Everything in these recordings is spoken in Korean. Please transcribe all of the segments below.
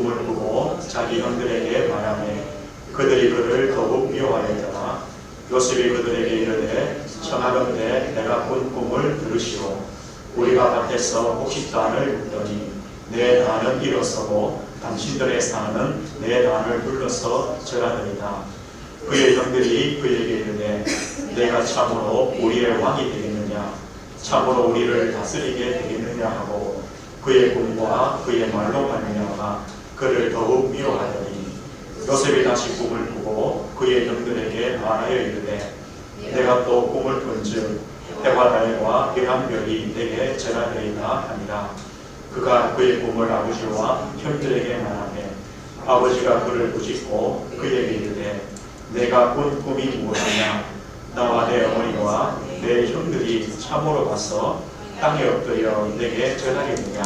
꿈을 꾸고 자기 형들에게 말하매 그들이 그를 더욱 미워하였더라. 요셉이 그들에게 이르되 청하건대 내가 꾼 꿈을 들으시오. 우리가 밭에서 곡식단을 묻더니 내 단은 일어서고 당신들의 산은 내 단을 불러서 절하더이다. 그의 형들이 그에게 이르되 내가 참으로 우리의 왕이 되겠느냐, 참으로 우리를 다스리게 되겠느냐 하고 그의 꿈과 그의 말로 말미암아 그를 더욱 미워하더니 요셉이 다시 꿈을 꾸고 그의 형들에게 말하여 이르되 내가 또 꿈을 꾼즉 해와 달과 hir한 별이 내게 절하되이다 하니라. 그가 그의 꿈을 아버지와 형들에게 말하매 아버지가 그를 부짓고 그에게 이르되 내가 꾼 꿈이 무엇이냐, 나와 내 어머니와 내 형들이 참으로 가서 땅에 엎드려 내게 절하겠느냐.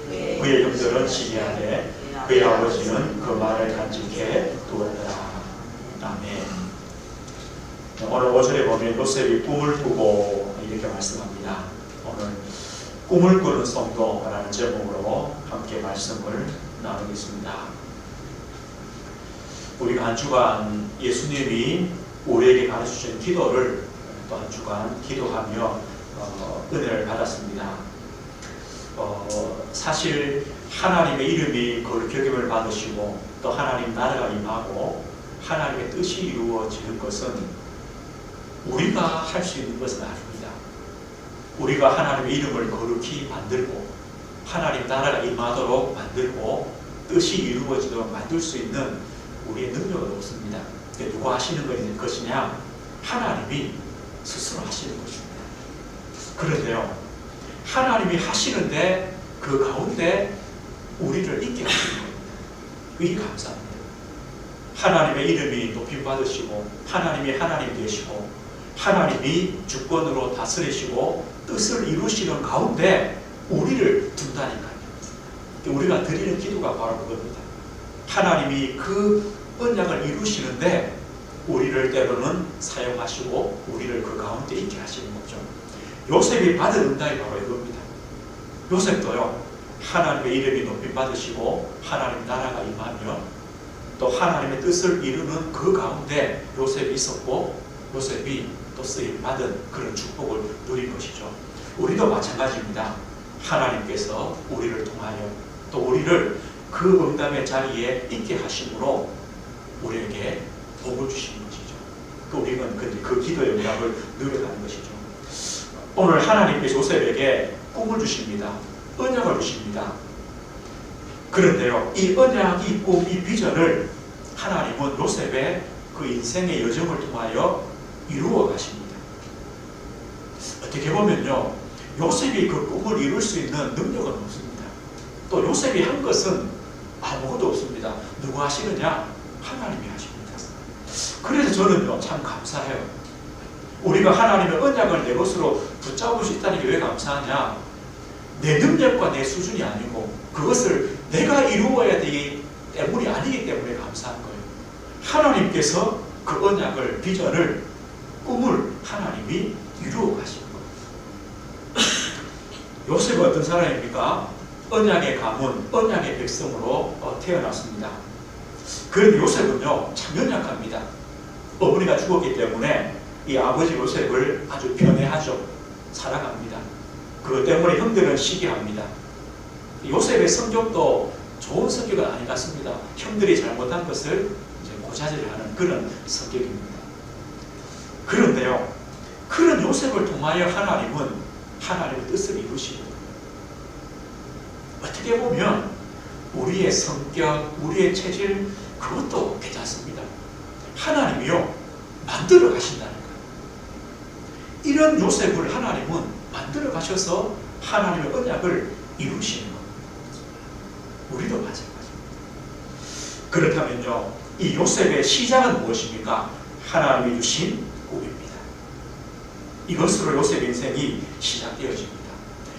그의 형들은 시기하되 그의 아버지는 그 말을 간직해 두었더라. 아멘. 오늘 5절에 보면 요셉이 꿈을 꾸고 이렇게 말씀합니다. 오늘 꿈을 꾸는 성도라는 제목으로 함께 말씀을 나누겠습니다. 우리가 한 주간 예수님이 우리에게 가르쳐주신 기도를 또 한 주간 기도하며 은혜를 받았습니다. 사실 하나님의 이름이 거룩하게 받으시고 또 하나님 나라가 임하고 하나님의 뜻이 이루어지는 것은 우리가 할 수 있는 것은 아닙니다. 우리가 하나님의 이름을 거룩히 만들고 하나님 나라가 임하도록 만들고 뜻이 이루어지도록 만들 수 있는 우리의 능력은 없습니다. 누가 하시는 것이냐? 하나님이 스스로 하시는 것입니다. 그런데요, 하나님이 하시는데 그 가운데 우리를 있게 하시는 겁니다. 그게 감사합니다. 하나님의 이름이 높임받으시고 하나님이 하나님 되시고 하나님이 주권으로 다스리시고 뜻을 이루시는 가운데 우리를 둔다니까요. 우리가 드리는 기도가 바로 그겁니다. 하나님이 그 언약을 이루시는데 우리를 때로는 사용하시고 우리를 그 가운데 있게 하시는 거죠. 요셉이 받은 응답이 바로 이겁니다. 요셉도요, 하나님의 이름이 높임받으시고 하나님 나라가 임하며 또 하나님의 뜻을 이루는 그 가운데 요셉이 있었고 요셉이 또 쓰임받은 그런 축복을 누린 것이죠. 우리도 마찬가지입니다. 하나님께서 우리를 통하여 또 우리를 그 응답의 자리에 있게 하심으로 우리에게 복을 주시는 것이죠. 또 우리는 그 기도의 응답을 누려가는 것이죠. 오늘 하나님께서 요셉에게 꿈을 주십니다. 언약을 주십니다. 그런데요, 이 언약, 이 꿈, 이 비전을 하나님은 요셉의 그 인생의 여정을 통하여 이루어 가십니다. 어떻게 보면요, 요셉이 그 꿈을 이룰 수 있는 능력은 없습니다. 또 요셉이 한 것은 아무것도 없습니다. 누가 하시느냐? 하나님이 하십니다. 그래서 저는요, 참 감사해요. 우리가 하나님의 언약을 내 것으로 붙잡을 수 있다는 게 왜 감사하냐? 내 능력과 내 수준이 아니고 그것을 내가 이루어야 되기 때문이 아니기 때문에 감사한 거예요. 하나님께서 그 언약을, 비전을, 꿈을 하나님이 이루어 가시는 거예요. 요셉은 어떤 사람입니까? 언약의 가문, 언약의 백성으로 태어났습니다. 그런데 요셉은요, 참 연약합니다. 어머니가 죽었기 때문에 이 아버지 요셉을 아주 편애하죠. 사랑합니다. 그것 때문에 형들은 시기합니다. 요셉의 성격도 좋은 성격은 아니 같습니다. 형들이 잘못한 것을 이제 고자질하는 그런 성격입니다. 그런데요, 그런 요셉을 통하여 하나님은 하나님의 뜻을 이루시고, 어떻게 보면 우리의 성격, 우리의 체질, 그것도 괜찮습니다. 하나님이요, 만들어 가신다는 거예요. 이런 요셉을 하나님은 만들어 가셔서 하나님의 언약을 이루시는 겁니다. 우리도 마찬가지입니다. 그렇다면요, 이 요셉의 시작은 무엇입니까? 하나님이 주신 꿈입니다. 이것으로 요셉 인생이 시작되어집니다.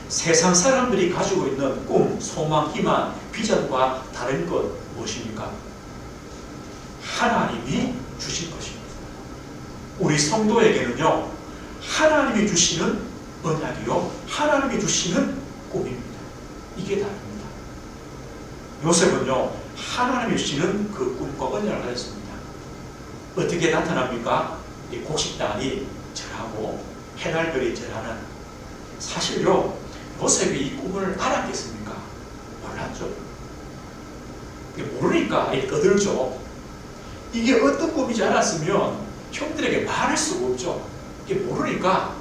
세상 사람들이 가지고 있는 꿈, 소망, 희망, 비전과 다른 것 무엇입니까? 하나님이 주신 것입니다. 우리 성도에게는요, 하나님이 주시는 언약이요, 하나님이 주시는 꿈입니다. 이게 다릅니다. 요셉은요, 하나님이 주시는 그 꿈과 언약을 가졌습니다. 어떻게 나타납니까? 이 곡식단이 절하고 해달별이 절하는. 사실요, 요셉이 이 꿈을 알았겠습니까? 몰랐죠. 모르니까 떠들죠. 이게 어떤 꿈인지 알았으면 형들에게 말할 수가 없죠. 이게 모르니까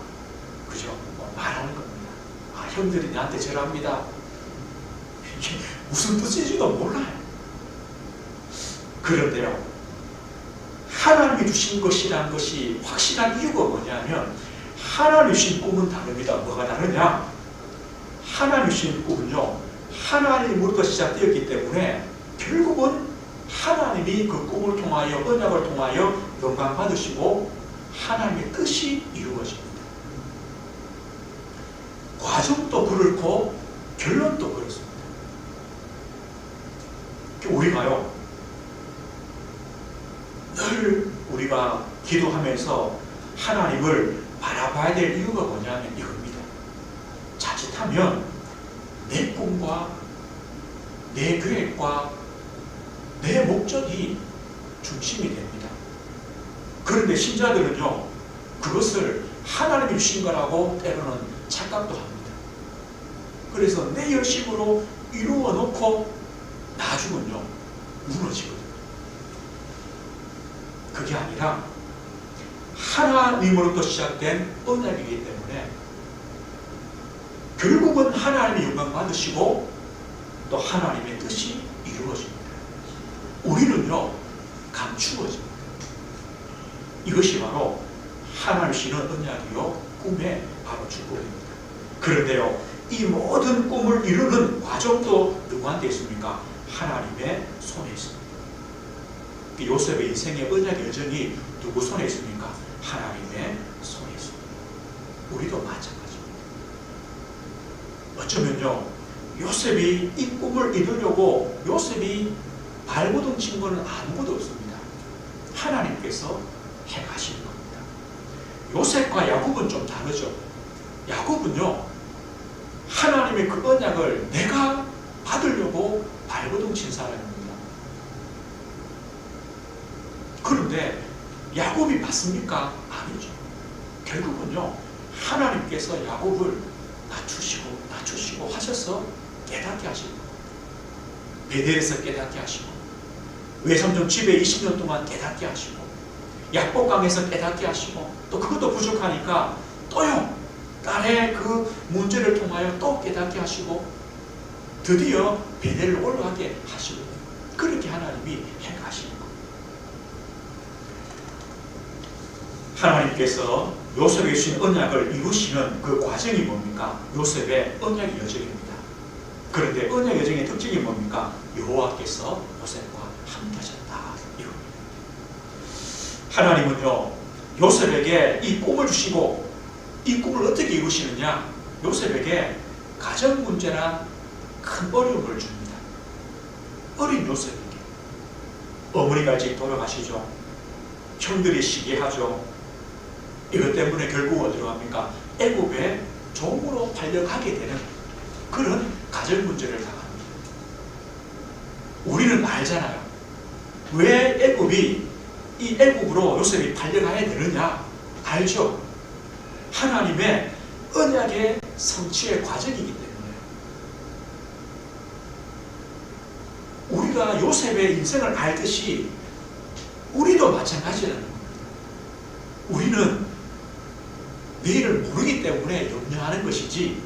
그죠? 말하는 겁니다. 아, 형들이 나한테 절합니다. 이게 무슨 뜻인지도 몰라요. 그런데요, 하나님이 주신 것이라는 것이 확실한 이유가 뭐냐면, 하나님이 주신 꿈은 다릅니다. 뭐가 다르냐? 하나님이 주신 꿈은요, 하나님으로부터 시작되었기 때문에 결국은 하나님이 그 꿈을 통하여, 언약을 통하여 영광 받으시고 하나님의 뜻이 이루어집니다. 과정도 그렇고 결론도 그렇습니다. 우리가요, 늘 우리가 기도하면서 하나님을 바라봐야 될 이유가 뭐냐면 이겁니다. 자칫하면 내 꿈과 내 계획과 내 목적이 중심이 됩니다. 그런데 신자들은요, 그것을 하나님이 주신 거라고 때로는 착각도 합니다. 그래서 내 열심으로 이루어 놓고 나중은요, 무너지거든요. 그게 아니라 하나님으로부터 시작된 언약이기 때문에 결국은 하나님의 영광 받으시고 또 하나님의 뜻이 이루어집니다. 우리는요, 감추어집니다. 이것이 바로 하나님이 주시는 언약이요, 꿈의 바로 축복입니다. 그런데요, 이 모든 꿈을 이루는 과정도 누구한테 있습니까? 하나님의 손에 있습니다. 요셉의 인생의 언약의 여정이 누구 손에 있습니까? 하나님의 손에 있습니다. 우리도 마찬가지입니다. 어쩌면요, 요셉이 이 꿈을 이루려고 요셉이 발버둥 친 것은 아무것도 없습니다. 하나님께서 행하시는 겁니다. 요셉과 야곱은 좀 다르죠. 야곱은요, 하나님의 그 언약을 내가 받으려고 발버둥 친 사람입니다. 그런데 야곱이 맞습니까? 아니죠. 결국은요, 하나님께서 야곱을 낮추시고 하셔서 깨닫게 하시고, 베델에서 깨닫게 하시고, 외삼촌 집에 20년 동안 깨닫게 하시고, 약복강에서 깨닫게 하시고, 또 그것도 부족하니까 또요, 딸의 그 문제를 통하여 또 깨닫게 하시고, 드디어 베델을 올라가게 하시고, 그렇게 하나님이 행하시는 겁니다. 하나님께서 요셉에게 주신 언약을 이루시는 그 과정이 뭡니까? 요셉의 언약의 여정입니다. 그런데 언약 여정의 특징이 뭡니까? 여호와께서 요셉과 함께 하셨다, 이겁니다. 하나님은요, 요셉에게 이 꿈을 주시고 이 꿈을 어떻게 이루시느냐? 요셉에게 가정 문제란 큰 어려움을 줍니다. 어린 요셉에게. 어머니가 일찍 돌아가시죠. 형들이 시기하죠. 이것 때문에 결국 어디로 갑니까? 애굽의 종으로 팔려가게 되는 그런 가정 문제를 당합니다. 우리는 알잖아요. 왜 애굽이 이 애굽으로 요셉이 팔려가야 되느냐? 알죠? 하나님의 언약의 성취의 과정이기 때문에. 우리가 요셉의 인생을 알듯이 우리도 마찬가지라는 겁니다. 우리는 내일을 모르기 때문에 염려하는 것이지,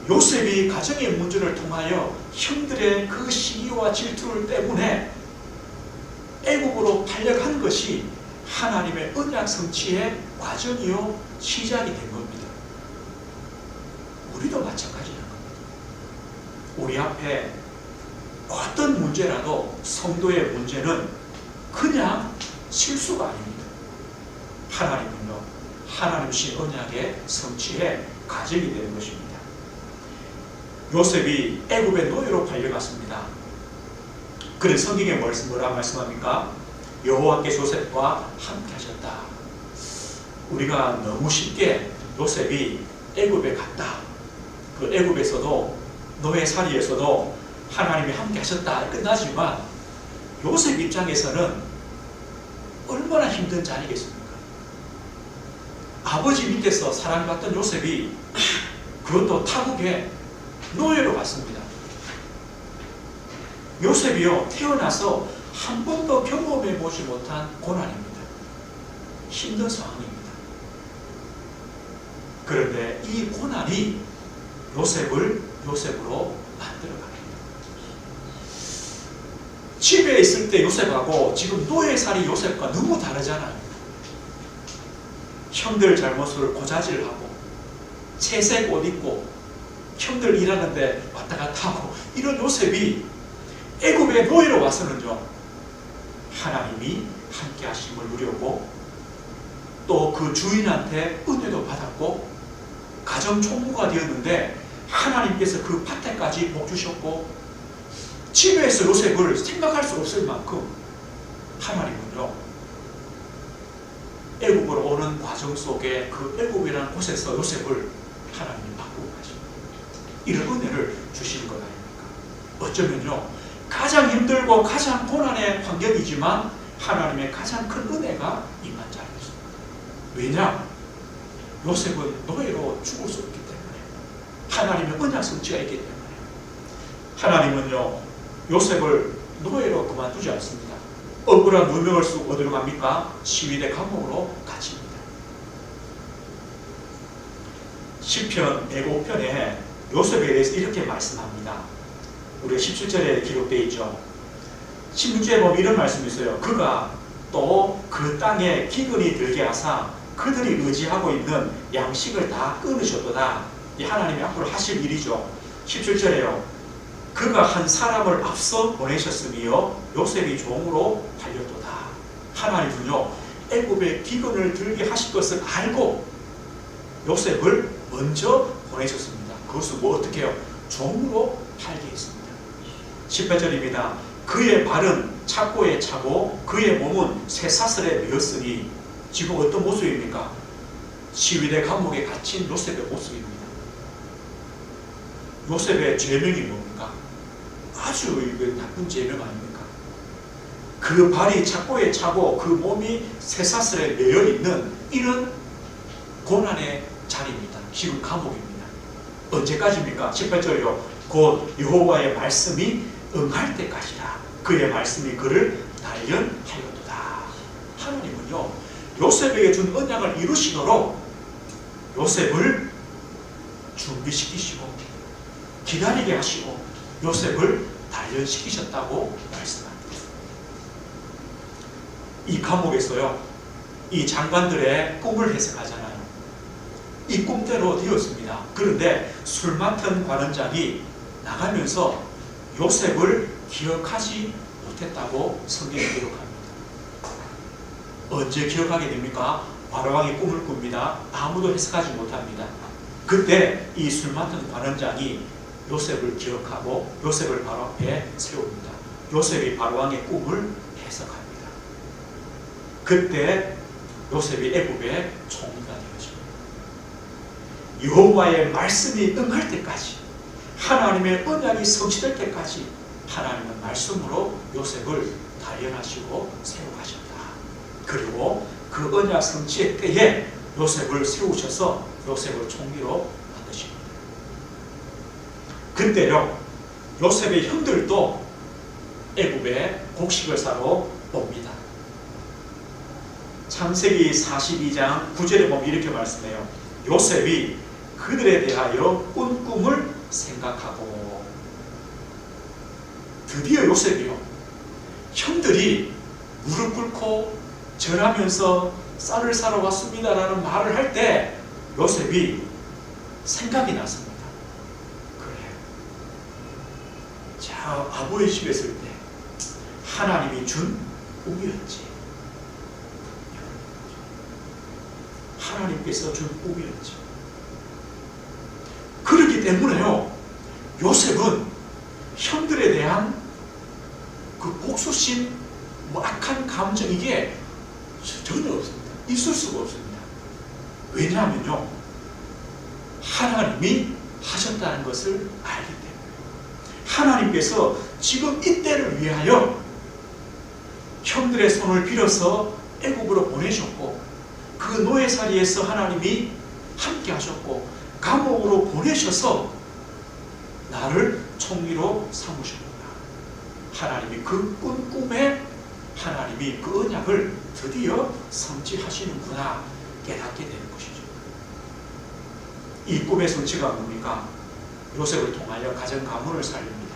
요셉이 가정의 문제를 통하여 형들의 그 시기와 질투를 때문에 애국으로 팔려간 것이 하나님의 언약 성취의 과정이요, 시작이 된 겁니다. 우리도 마찬가지라는 겁니다. 우리 앞에 어떤 문제라도 성도의 문제는 그냥 실수가 아닙니다. 하나님은요, 하나님 신 언약의 성취의 과정이 되는 것입니다. 요셉이 애굽의 노예로 팔려갔습니다. 그래서 성경에 뭐라 말씀합니까? 여호와께서 요셉과 함께 하셨다. 우리가 너무 쉽게 요셉이 애굽에 갔다, 그 애굽에서도 노예살이에서도 하나님이 함께 하셨다 끝나지만 요셉 입장에서는 얼마나 힘든 자리겠습니까? 아버지 밑에서 사랑받던 요셉이 그것도 타국에 노예로 갔습니다. 요셉이요, 태어나서 한 번도 경험해보지 못한 고난입니다. 힘든 상황입니다. 그런데 이 고난이 요셉을 요셉으로 만들어갑니다. 집에 있을 때 요셉하고 지금 노예살이 요셉과 너무 다르잖아요. 형들 잘못을 고자질하고 채색 옷 입고 형들 일하는데 왔다 갔다 하고 이런 요셉이 애굽의 노예로 와서는요, 하나님이 함께 하심을 누렸고 또 그 주인한테 은혜도 받았고 가정 총무가 되었는데 하나님께서 그 밭에까지 복 주셨고 집에서 요셉을 생각할 수 없을 만큼 하나님은요, 애굽으로 오는 과정 속에 그 애굽이라는 곳에서 요셉을 하나님이 바꾸고 가십니다. 이런 은혜를 주시는 것 아닙니까? 어쩌면요, 가장 힘들고 가장 고난의 환경이지만 하나님의 가장 큰 은혜가 임한 자리였습니다. 왜냐? 요셉은 노예로 죽을 수 없기 때문에, 하나님의 언약 성취가 있기 때문에. 하나님은요, 요셉을 노예로 그만두지 않습니다. 억울한 누명을 쓰고 어디로 갑니까? 시위대 감옥으로 갇힙니다. 시편 105편에 요셉에 대해서 이렇게 말씀합니다. 우리가 17절에 기록되어 있죠. 16절에 보면 이런 말씀이 있어요. 그가 또 그 땅에 기근이 들게 하사 그들이 의지하고 있는 양식을 다 끊으셨도다. 이 하나님이 앞으로 하실 일이죠. 17절에요. 그가 한 사람을 앞서 보내셨으며 요셉이 종으로 팔렸도다. 하나님은요, 애굽의 기근을 들게 하실 것을 알고 요셉을 먼저 보내셨습니다. 그것은 뭐 어떻게 해요? 종으로 팔게 했습니다. 18절입니다. 그의 발은 착고에 차고 그의 몸은 쇠사슬에 매였으니, 지금 어떤 모습입니까? 시위대 감옥에 갇힌 요셉의 모습입니다. 요셉의 죄명이 뭡니까? 아주 나쁜 죄명 아닙니까? 그 발이 착고에 차고 그 몸이 쇠사슬에 매여있는 이런 고난의 자리입니다. 지금 감옥입니다. 언제까지입니까? 18절이요. 곧 여호와의 말씀이 응할 때까지라. 그의 말씀이 그를 단련하였도다. 하나님은요, 요셉에게 준 언약을 이루시도록 요셉을 준비시키시고 기다리게 하시고 요셉을 단련시키셨다고 말씀합니다. 이 감옥에서요, 이 장관들의 꿈을 해석하잖아요. 이 꿈대로 되었습니다. 그런데 술 맡은 관원장이 나가면서 요셉을 기억하지 못했다고 성경에 기록합니다. 언제 기억하게 됩니까? 바로왕이 꿈을 꿉니다. 아무도 해석하지 못합니다. 그때 이 술 맡은 관원장이 요셉을 기억하고 요셉을 바로 앞에 세웁니다. 요셉이 바로왕의 꿈을 해석합니다. 그때 요셉이 애굽의 총리가 되어집니다. 여호와의 말씀이 응할 때까지, 하나님의 언약이 성취될 때까지 하나님은 말씀으로 요셉을 단련하시고 세워가셨다. 그리고 그 언약 성취의 때에 요셉을 세우셔서 요셉을 총리로 만드십니다. 그때요, 요셉의 형들도 애굽에 곡식을 사러 옵니다. 창세기 42장 9절에 보면 이렇게 말씀해요. 요셉이 그들에 대하여 꾼 꿈을 생각하고, 드디어 요셉이요, 형들이 무릎 꿇고 절하면서 쌀을 사러 왔습니다라는 말을 할 때 요셉이 생각이 났습니다. 그래, 자, 아버지 집에 있을 때 하나님이 준 꿈이었지. 하나님께서 준 꿈이었지. 그렇기 때문에요, 요셉은 형들에 대한 그 복수심, 악한 감정, 이게 전혀 없습니다. 있을 수가 없습니다. 왜냐하면요, 하나님이 하셨다는 것을 알기 때문에, 하나님께서 지금 이때를 위하여 형들의 손을 빌어서 애국으로 보내셨고, 그 노예살이에서 하나님이 함께 하셨고, 감옥으로 보내셔서 나를 총리로 삼으셨구나. 하나님이 그 꿈에 하나님이 그 언약을 드디어 성취하시는구나 깨닫게 되는 것이죠. 이 꿈의 성취가 뭡니까? 요셉을 통하여 가정 가문을 살립니다.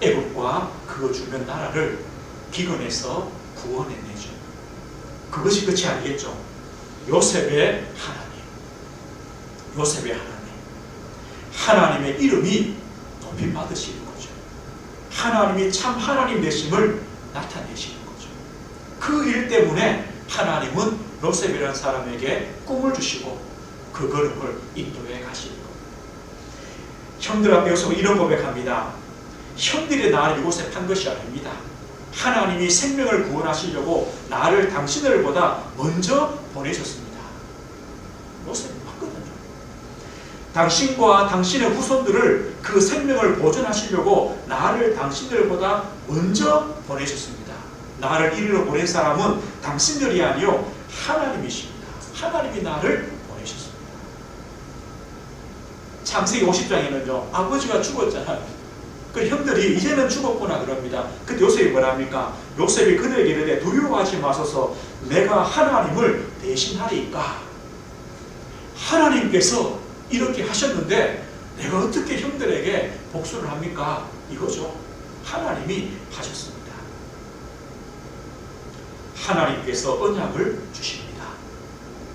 애국과 그 주변 나라를 기근에서 구원해내죠. 그것이 끝이 아니겠죠. 요셉의 하나님, 요셉의 하나님의 이름이 높임 받으시는 거죠. 하나님이 참 하나님 되심을 나타내시는 거죠. 그 일 때문에 하나님은 요셉이라는 사람에게 꿈을 주시고 그 걸음을 인도해 가시는 겁니다. 형들 앞에 요셉은 이런 고백합니다. 형들이 나를 요셉한 것이 아닙니다. 하나님이 생명을 구원하시려고 나를 당신들보다 먼저 보내셨습니다. 요셉이 맞거든요. 당신과 당신의 후손들을 그 생명을 보존하시려고 나를 당신들보다 먼저 보내셨습니다. 나를 이리로 보낸 사람은 당신들이 아니요 하나님이십니다. 하나님이 나를 보내셨습니다. 창세기 50장에는요 아버지가 죽었잖아요. 그 형들이 이제는 죽었구나 그럽니다. 그때 요셉이 뭐랍니까? 요셉이 그들에게 이르되 두려워하지 마소서 내가 하나님을 대신하리이까. 하나님께서 이렇게 하셨는데 내가 어떻게 형들에게 복수를 합니까? 이거죠. 하나님이 하셨습니다. 하나님께서 언약을 주십니다.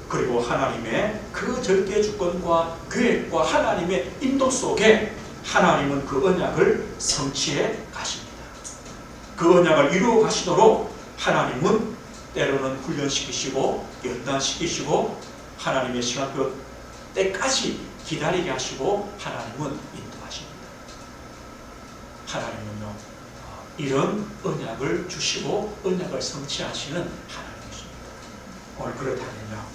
그리고 하나님의 그 절대 주권과 계획과 하나님의 인도 속에 하나님은 그 언약을 성취해 가십니다. 그 언약을 이루어 가시도록 하나님은 때로는 훈련시키시고 연단시키시고 하나님의 시간표 때까지 기다리게 하시고 하나님은 인도하십니다. 하나님은요 이런 언약을 주시고 언약을 성취하시는 하나님이십니다. 오늘 그렇다면요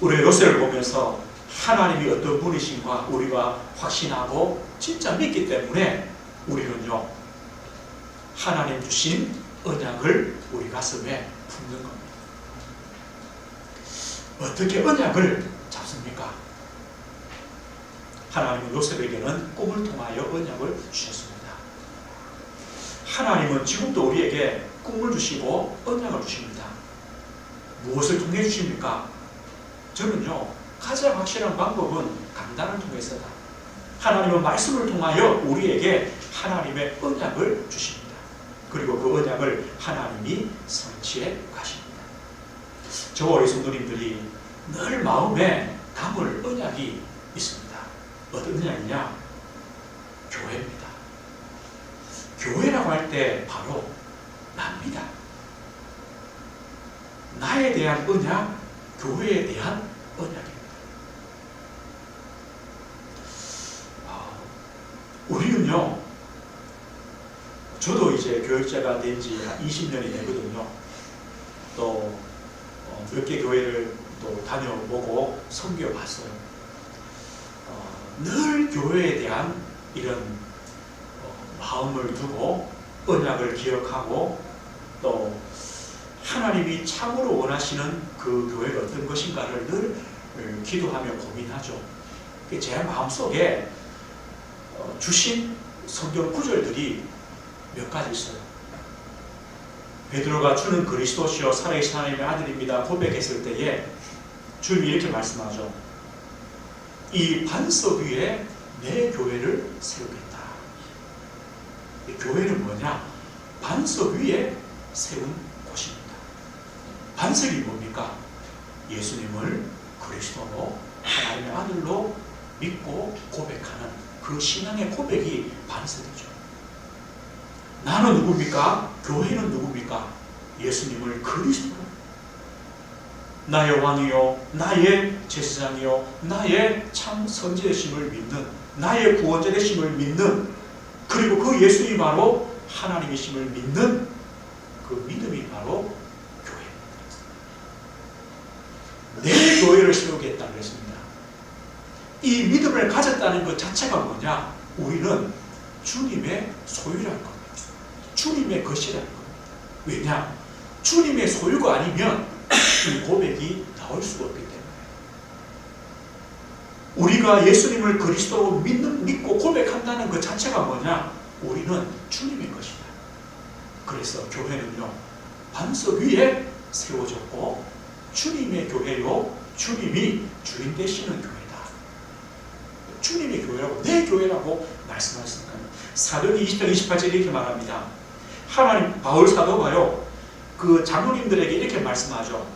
우리 요셉을 보면서 하나님이 어떤 분이신가 우리가 확신하고 진짜 믿기 때문에 우리는요 하나님 주신 언약을 우리 가슴에 품는 겁니다. 어떻게 언약을 잡습니까? 하나님은 요셉에게는 꿈을 통하여 언약을 주셨습니다. 하나님은 지금도 우리에게 꿈을 주시고 언약을 주십니다. 무엇을 통해 주십니까? 저는요 가장 확실한 방법은 강단을 통해서다. 하나님은 말씀을 통하여 우리에게 하나님의 언약을 주십니다. 그리고 그 언약을 하나님이 성취해 가십니다. 저와 우리 성도님들이 늘 마음에 담을 언약이 있습니다. 어떤 언약이냐? 교회입니다. 교회라고 할 때 바로 납니다. 나에 대한 언약, 교회에 대한 언약입니다. 우리는요, 저도 이제 교육자가 된 지 한 20년이 되거든요. 또 몇 개 교회를 또 다녀보고 섬겨봤어요. 늘 교회에 대한 이런 마음을 두고 언약을 기억하고 또 하나님이 참으로 원하시는 그 교회가 어떤 것인가를 늘 기도하며 고민하죠. 제 마음속에 주신 성경 구절들이 몇 가지 있어요. 베드로가 주는 그리스도시요 살아계신 하나님의 아들입니다 고백했을 때에 주님이 이렇게 말씀하죠. 이 반석 위에 내 교회를 세우겠다. 이 교회는 뭐냐? 반석 위에 세운 곳입니다. 반석이 뭡니까? 예수님을 그리스도로 하나님의 아들로 믿고 고백하는 그 신앙의 고백이 반석이죠. 나는 누굽니까? 교회는 누굽니까? 예수님을 그리스도로 나의 왕이요 나의 제사장이요 나의 참 선지 되심을 믿는 나의 구원자 되심을 믿는 그리고 그 예수님이 바로 하나님이심을 믿는 그 믿음이 바로 교회입니다. 내 교회를 세우겠다고 했습니다. 이 믿음을 가졌다는 것 자체가 뭐냐? 우리는 주님의 소유라는 겁니다. 주님의 것이라는 겁니다. 왜냐? 주님의 소유가 아니면 이 고백이 나올 수가 없기 때문에. 우리가 예수님을 그리스도로 믿고 고백한다는 것 자체가 뭐냐? 우리는 주님의 것이다. 그래서 교회는요, 반석 위에 세워졌고 주님의 교회요, 주님이 주인 되시는 교회다. 주님의 교회라고, 내 교회라고 말씀하셨습니다. 사도행전 20장 28절에 이렇게 말합니다. 하나님, 바울 사도가요, 그 장로님들에게 이렇게 말씀하죠.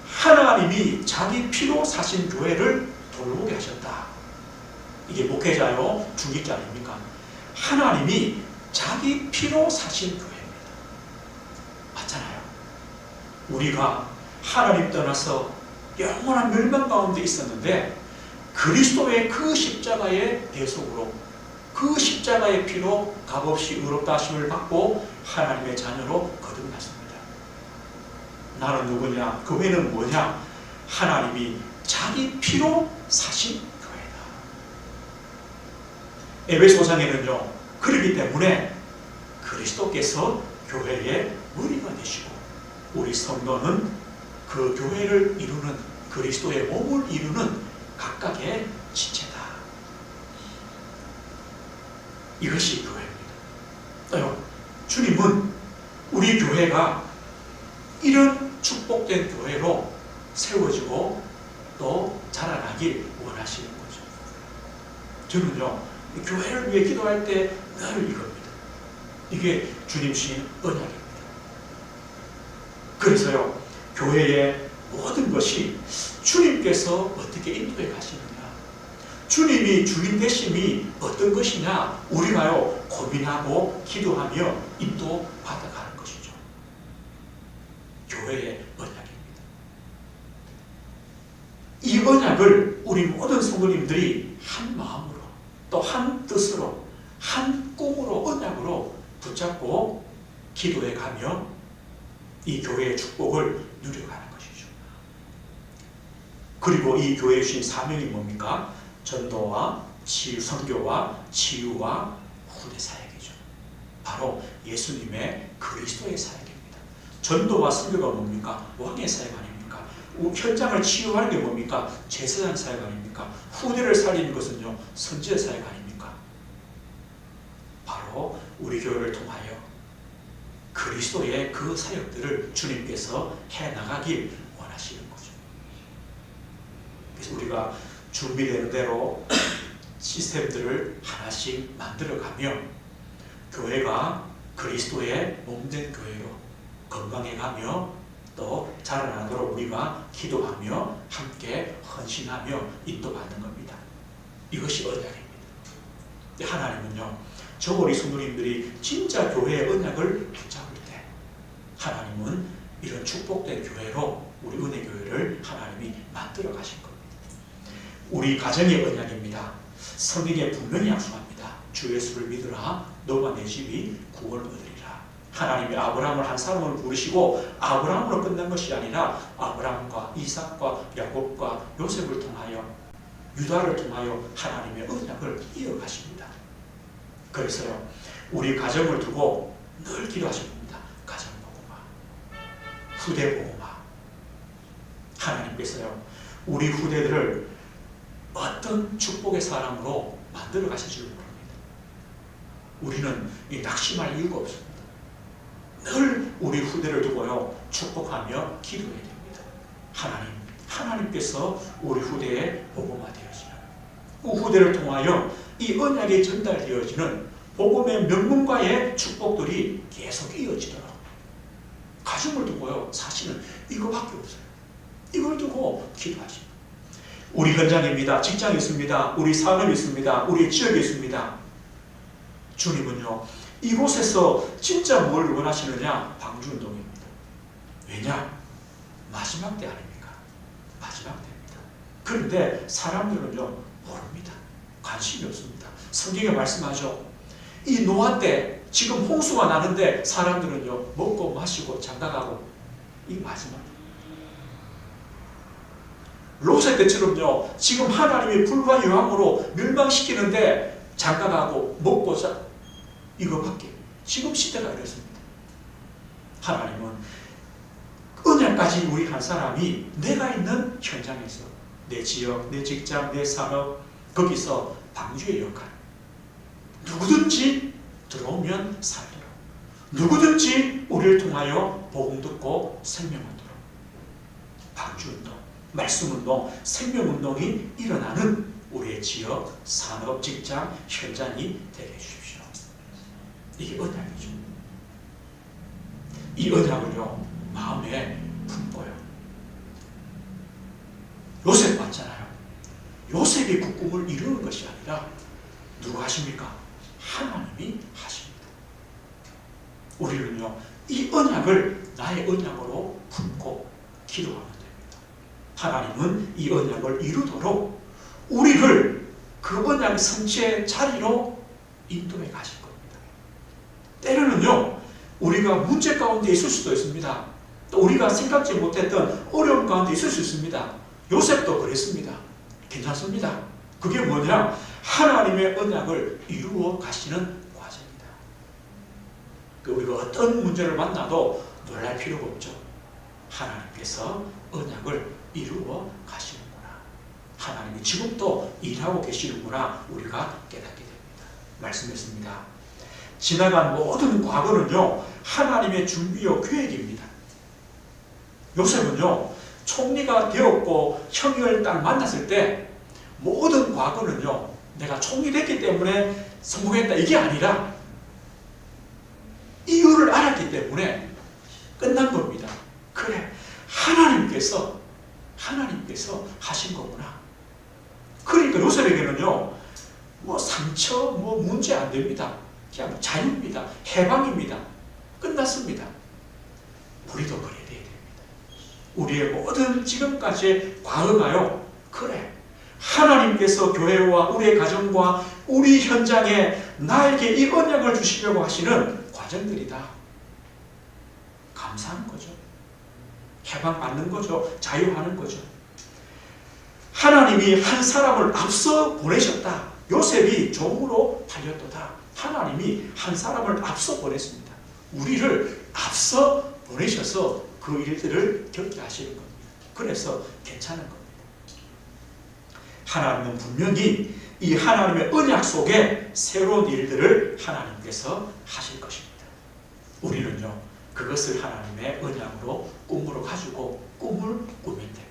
하나님이 자기 피로 사신 교회를 돌보게 하셨다. 이게 목회자요, 중직자 아닙니까? 하나님이 자기 피로 사신 교회입니다. 맞잖아요. 우리가 하나님 떠나서 영원한 멸망 가운데 있었는데 그리스도의 그 십자가의 대속으로, 그 십자가의 피로 값없이 의롭다 하심을 받고 하나님의 자녀로 거듭났습니다. 나는 누구냐? 교회는 뭐냐? 하나님이 자기 피로 사신 교회다. 에베소 5장에는요, 그렇기 때문에 그리스도께서 교회의 머리가 되시고 우리 성도는 그 교회를 이루는, 그리스도의 몸을 이루는 각각의 지체다. 이것이 교회입니다. 주님은 우리 교회가 이런 축복된 교회로 세워지고 또 자라나길 원하시는 거죠. 저는요, 교회를 위해 기도할 때 늘 이겁니다. 이게 주님 주신 언약입니다. 그래서요, 교회의 모든 것이 주님께서 어떻게 인도해 가시느냐, 주님이 주인 되심이 어떤 것이냐, 우리가요 고민하고 기도하며 인도받아가는 것이죠. 교회의 언약입니다. 이 언약을 우리 모든 성도님들이 한 마음으로, 또 한 뜻으로, 한 꿈으로, 언약으로 붙잡고 기도해 가며 이 교회의 축복을 누려가는 것이죠. 그리고 이 교회에 주신 사명이 뭡니까? 전도와 치유, 선교와 치유와 후대 사역이죠. 바로 예수님의 그리스도의 사역입니다. 전도와 선교가 뭡니까? 왕의 사역 아닙니까? 현장을 치유하는 게 뭡니까? 제사장 사역 아닙니까? 후대를 살리는 것은요, 선지자 사역 아닙니까? 바로 우리 교회를 통하여 그리스도의 그 사역들을 주님께서 해나가길 원하시는 거죠. 그래서 우리가 준비되는 대로 시스템들을 하나씩 만들어가며 교회가 그리스도의 몸된 교회로 건강해가며 또 자라나도록 우리가 기도하며 함께 헌신하며 인도받는 겁니다. 이것이 언약입니다. 하나님은요, 저 우리 성도님들이 진짜 교회의 언약을 붙잡을 때 하나님은 이런 축복된 교회로 우리 은혜교회를 하나님이 만들어 가신 겁니다. 우리 가정의 언약입니다. 성경에 분명히 약속합니다. 주 예수를 믿으라, 너와 내 집이 구원을 얻으리라. 하나님이 아브라함을 한 사람을 부르시고 아브라함으로 끝난 것이 아니라 아브라함과 이삭과 야곱과 요셉을 통하여, 유다를 통하여 하나님의 언약을 이어가십니다. 그래서요, 우리 가정을 두고 늘 기도하십니다. 가정 복음화, 후대 복음화. 하나님께서요, 우리 후대들을 어떤 축복의 사람으로 만들어 가실 줄 모릅니다. 우리는 이 낙심할 이유가 없습니다. 늘 우리 후대를 두고요, 축복하며 기도해야 됩니다. 하나님께서 우리 후대에 복음화 되어지는, 그 후대를 통하여 이 언약이 전달되어지는 복음의 명문과의 축복들이 계속 이어지도록 가정을 두고요, 사실은 이거밖에 없어요. 이걸 두고 기도하십니다. 우리 현장입니다. 직장이 있습니다. 우리 산업이 있습니다. 우리 지역이 있습니다. 주님은요, 이곳에서 진짜 뭘 원하시느냐? 방주운동입니다. 왜냐? 마지막 때 아닙니까? 마지막 때입니다. 그런데 사람들은요, 모릅니다. 관심이 없습니다. 성경에 말씀하죠. 이 노아 때 지금 홍수가 나는데 사람들은요, 먹고 마시고 장가가고, 이 마지막. 롯의 때처럼요, 지금 하나님이 불과 유황으로 멸망시키는데 장가가고 먹고 이거밖에. 지금 시대가 이렇습니다. 하나님은 언약까지 우리 한 사람이 내가 있는 현장에서 내 지역, 내 직장, 내 산업 거기서 방주의 역할, 누구든지 들어오면 살리라. 누구든지 우리를 통하여 복음 듣고 생명 얻도록 방주운동, 말씀운동, 생명운동이 일어나는 우리의 지역, 산업, 직장, 현장이 되게 해주십시오. 이게 언약이죠. 이 언약을요 마음에 품고요. 요셉 맞잖아요. 요셉이 그 꿈을 이루는 것이 아니라 누가 하십니까? 하나님이 하십니다. 우리는요 이 언약을 나의 언약으로 품고 기도하면 됩니다. 하나님은 이 언약을 이루도록 우리를 그 언약 성취의 자리로 인도해 가실 겁니다. 때로는요 우리가 문제 가운데 있을 수도 있습니다. 또 우리가 생각지 못했던 어려움 가운데 있을 수 있습니다. 요셉도 그랬습니다. 괜찮습니다. 그게 뭐냐? 하나님의 언약을 이루어 가시는 과정입니다. 우리가 어떤 문제를 만나도 놀랄 필요가 없죠. 하나님께서 언약을 이루어 가시는구나. 하나님이 지금도 일하고 계시는구나. 우리가 깨닫게 됩니다. 말씀했습니다. 지나간 모든 과거는요 하나님의 준비요 계획입니다. 요셉은요 총리가 되었고 형을 딱 만났을 때 모든 과거는요 내가 총리 됐기 때문에 성공했다 이게 아니라 이유를 알았기 때문에 끝난 겁니다. 그래 하나님께서 하신 거구나. 그러니까 요셉에게는요 뭐 상처 뭐 문제 안 됩니다. 그냥 자유입니다. 해방입니다. 끝났습니다. 우리도 그래야 됩니다. 우리의 모든 지금까지의 과거가요 그래 하나님께서 교회와 우리의 가정과 우리 현장에 나에게 이 언약을 주시려고 하시는 과정들이다. 감사하는 거죠. 해방받는 거죠. 자유하는 거죠. 하나님이 한 사람을 앞서 보내셨다. 요셉이 종으로 팔렸도다. 하나님이 한 사람을 앞서 보냈습니다. 우리를 앞서 보내셔서 그 일들을 겪게 하시는 겁니다. 그래서 괜찮은 겁니다. 하나님은 분명히 이 하나님의 언약 속에 새로운 일들을 하나님께서 하실 것입니다. 우리는요 그것을 하나님의 언약으로 꿈으로 가지고 꿈을 꾸면 됩니다.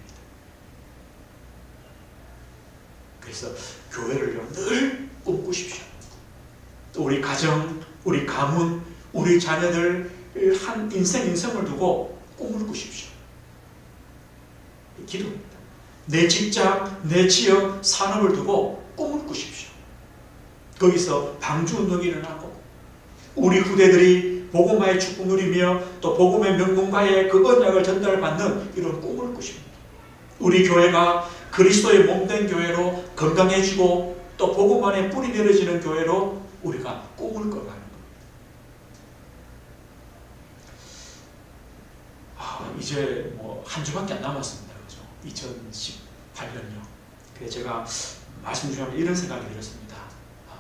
그래서 교회를요 늘 꿈꾸십시오. 또 우리 가정, 우리 가문, 우리 자녀들 한 인생을 두고 꿈을 꾸십시오. 기도입니다. 내 직장, 내 지역, 산업을 두고 꿈을 꾸십시오. 거기서 방주운동이 일어나고 우리 후대들이 복음화의 축복 누리며 또 복음의 명문가의 그 언약을 전달받는 이런 꿈을 꾸십니다. 우리 교회가 그리스도의 몸된 교회로 건강해지고 또 복음 안에 뿌리 내려지는 교회로 우리가 꿈을 꿔가는 겁니다. 이제 뭐 한 주밖에 안 남았습니다. 그죠? 2018년요. 그래서 제가 말씀 중에 이런 생각이 들었습니다.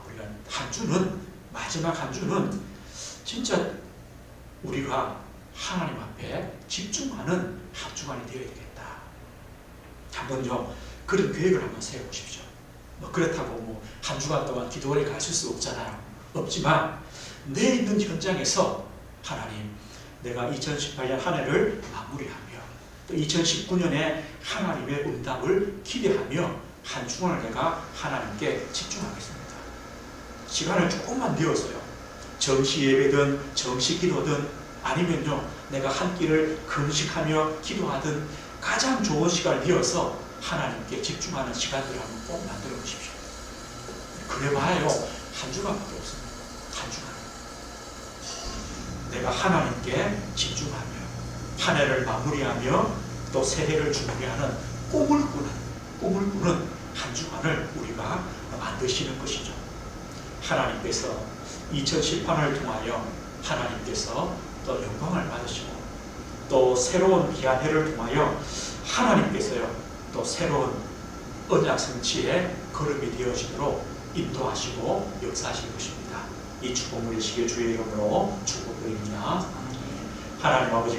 우리가 한 주는 마지막 한 주는 진짜 우리가 하나님 앞에 집중하는 한 주간이 되어야 되겠다. 한번요 그런 계획을 한번 세워보십시오. 뭐 그렇다고 뭐 한 주간 동안 기도를 가실 수 없잖아요. 없지만 내 있는 현장에서 하나님 내가 2018년 한 해를 마무리하며 또 2019년에 하나님의 응답을 기대하며 한 주간을 내가 하나님께 집중하겠습니다. 시간을 조금만 내어서요. 정시 예배든 정시 기도든 아니면요 내가 한 끼를 금식하며 기도하든 가장 좋은 시간을 내어서 하나님께 집중하는 시간들을 한번 꼭 만들어 보십시오. 그래봐야요 한 주간밖에 없습니다. 한 주간 내가 하나님께 집중하며 한 해를 마무리하며 또 새해를 준비하는 꿈을 꾸는 한 주간을 우리가 만드시는 것이죠. 하나님께서 2018년을 통하여 하나님께서 또 영광을 받으시고 또 새로운 귀한 해를 통하여 하나님께서요 또 새로운 언약 성취의 걸음이 되어지도록 인도하시고 역사하실 것입니다. 이 축복 누리시길 주의 이름으로 축복드립니다. 하나님 아버지